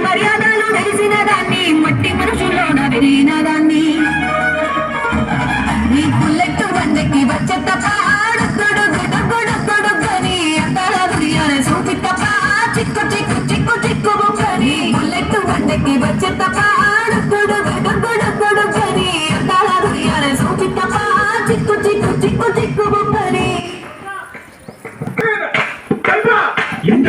మర్యాదలు తెలిసిన దాన్ని మట్టి మనుషుల్లో నవిరిన దాన్ని నీ బుల్లెట్ వందకి వచ్చే తప్ప గొడుగొడుగొడుగొడుగని అంతల దుర్యాల సూపి తప్ప చిక్కు చిక్కు చిక్కు చిక్కు బొక్కని బుల్లెట్ వందకి వచ్చే తప్ప గొడుగొడుగొడుగొడుగని అంతల దుర్యాల సూపి తప్ప చిక్కు చిక్కు చిక్కు చిక్కు బొక్కని எந்த